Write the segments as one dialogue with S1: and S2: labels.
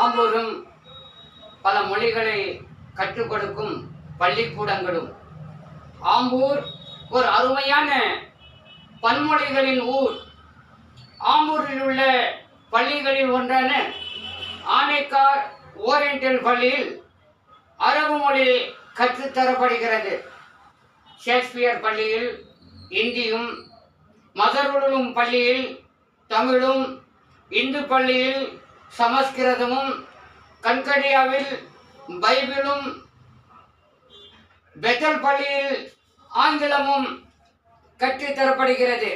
S1: ஆம்பூரும் பல மொழிகளை கற்றுக் கொடுக்கும் பள்ளிக்கூடங்களும். ஆம்பூர் ஒரு அருமையான பன்மொழிகளின் ஊர். ஆம்பூரில் உள்ள பள்ளிகளில் ஒன்றான ஆனைக்கார் ஓரியண்டல் பள்ளியில் அரபு மொழி கற்றுத்தரப்படுகிறது. ஷேக்ஸ்பியர் பள்ளியில் இந்தியும், மதருலும் பள்ளியில் தமிழும், இந்து பள்ளியில் சமஸ்கிருதமும், கன்கடியாவில் பைபிளும், பெத்தல் பள்ளியில் ஆங்கிலமும் கற்றுத்தரப்படுகிறது.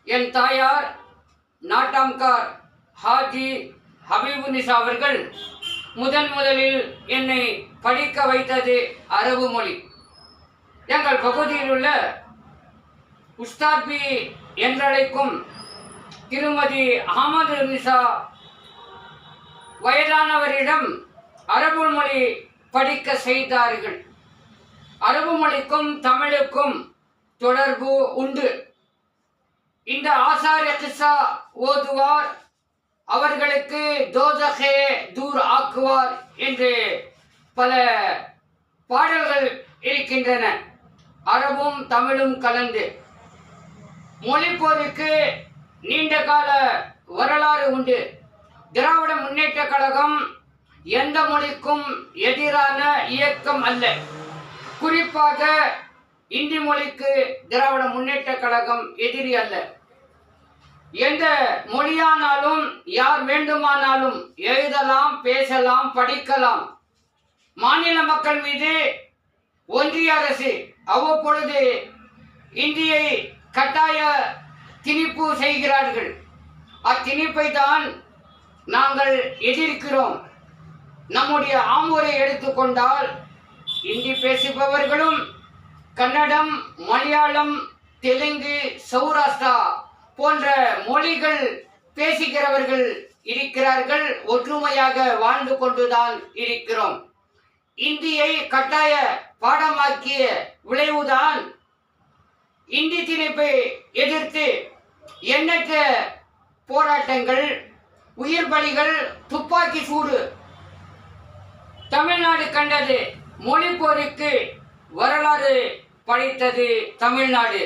S1: என் தாயார் நாட்டாம்கார் ஹாஜி ஹபீபுநிசா அவர்கள் முதலில் என்னை படிக்க வைத்தது அரபு மொழி. எங்கள் பகுதியில் உள்ள உஸ்தாத்பி என்றழைக்கும் திருமதி அகமது நிசா வயதானவரிடம் அரபு மொழி படிக்க செய்தார்கள். அரபு மொழிக்கும் தமிழுக்கும் தொடர்பு உண்டு. இந்த ஆசார கிஸ்ஸா ஓதுவார், அவர்களுக்கு தோசகே தூர் ஆக்குவார் என்று பல பாடல்கள் இருக்கின்றன. அரபும் தமிழும் கலந்து. மொழிப்போருக்கு நீண்ட கால வரலாறு உண்டு. திராவிட முன்னேற்ற கழகம் எந்த மொழிக்கும் எதிரான இயக்கம் அல்ல. குறிப்பாக இந்தி மொழிக்கு திராவிட முன்னேற்ற கழகம் எதிரி அல்ல. எந்த மொழியானாலும் யார் வேண்டுமானாலும் எழுதலாம், பேசலாம், படிக்கலாம். மாநில மக்கள் மீது ஒன்றிய அரசு அவ்வப்பொழுது இந்தியை கட்டாய திணிப்பு செய்கிறார்கள். அத்திணிப்பை தான் நாங்கள் எதிர்க்கிறோம். நம்முடைய ஆம்பூரை எடுத்துக்கொண்டால் இந்தி பேசுபவர்களும், கன்னடம், மலையாளம், தெலுங்கு, சௌராஷ்டிரா போன்ற மொழிகள் பேசுகிறவர்கள் இருக்கிறார்கள். ஒற்றுமையாக வாழ்ந்து கொண்டுதான் இருக்கிறோம். இந்தியை கட்டாய பாடமாக்கிய விளைவுதான் இந்தி திணிப்பை எதிர்த்து எண்ணற்ற போராட்டங்கள், உயிர் பலிகள், துப்பாக்கி சூடு தமிழ்நாடு கண்டது. மொழிப்போருக்கு வரலாறு படைத்தது தமிழ்நாடு.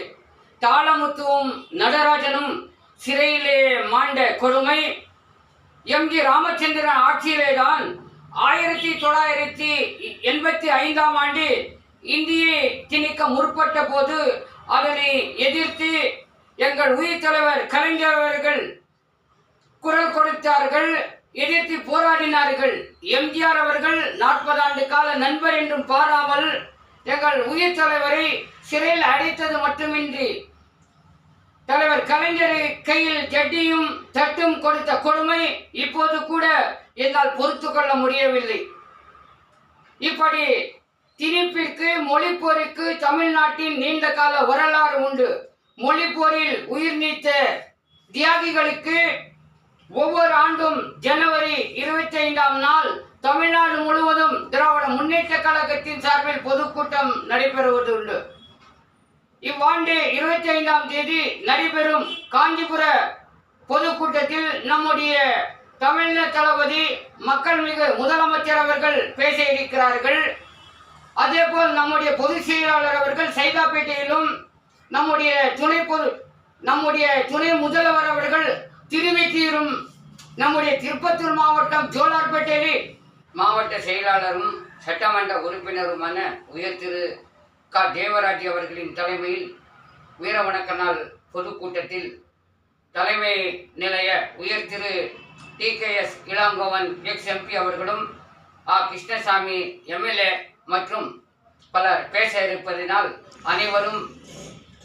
S1: தாளமுத்துவும் நடராஜனும் சிறையிலே மாண்ட கொடுமை எம்.ஜி. ராமச்சந்திரன் ஆட்சியிலேதான் 1985ஆம் ஆண்டு இந்தியை திணிக்க முற்பட்ட போது அதனை எதிர்த்து எங்கள் உயிர் தலைவர் கலைஞர் அவர்கள் குரல் கொடுத்தார்கள், எதிர்த்து போராடினார்கள். எம்ஜிஆர் அவர்கள் 40 ஆண்டு கால நண்பர் என்றும் பாராமல் எங்கள் உயிர் தலைவரை சிறையில் அடைத்தது மட்டுமின்றி தலைவர் கலைஞர் கையில் ஜட்டியும் தட்டும் கொடுத்த கொடுமை இப்போது கூட என்னால் பொறுத்து கொள்ள முடியவில்லை. இப்படி திணிப்பிற்கு, மொழிப்போருக்கு தமிழ்நாட்டின் நீண்ட கால வரலாறு உண்டு. மொழிப்போரில் உயிர் நீத்த தியாகிகளுக்கு ஒவ்வொரு ஆண்டும் ஜனவரி 25ஆம் நாள் தமிழ்நாடு முழுவதும் திராவிட முன்னேற்ற கழகத்தின் சார்பில் பொதுக்கூட்டம் நடைபெறுவது உண்டு. இவ்வாண்டு 25ஆம் தேதி நடைபெறும் காஞ்சிபுர பொதுக்கூட்டத்தில் நம்முடைய தமிழக தளபதி மக்கள் மிகு முதலமைச்சர் அவர்கள் பேச இருக்கிறார்கள். அதேபோல் நம்முடைய பொதுச் செயலாளர் அவர்கள் சைதாப்பேட்டையிலும், நம்முடைய துணை முதல்வர் அவர்கள் திருவெற்றியூரும், நம்முடைய திருப்பத்தூர் மாவட்டம் ஜோலார்பேட்டையில் மாவட்ட செயலாளரும் சட்டமன்ற உறுப்பினருமான உயர் திரு க. தேவராஜ் அவர்களின் தலைமையில் வீரவணக்க நாள் பொதுக்கூட்டத்தில் தலைமை நிலைய உயர் திரு TKS இளங்கோவன் ex-MP அவர்களும், கிருஷ்ணசாமி MLA மற்றும் பலர் பேச இருப்பதினால் அனைவரும்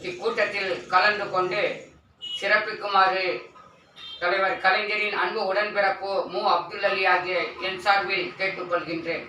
S1: இக்கூட்டத்தில் கலந்து கொண்டு சிறப்பிக்குமாறு தலைவர் கலைஞரின் அன்பு உடன்பிறப்பு மு. அப்துல் அலி ஆகிய என் சார்பில் கேட்டுக்கொள்கின்றேன்.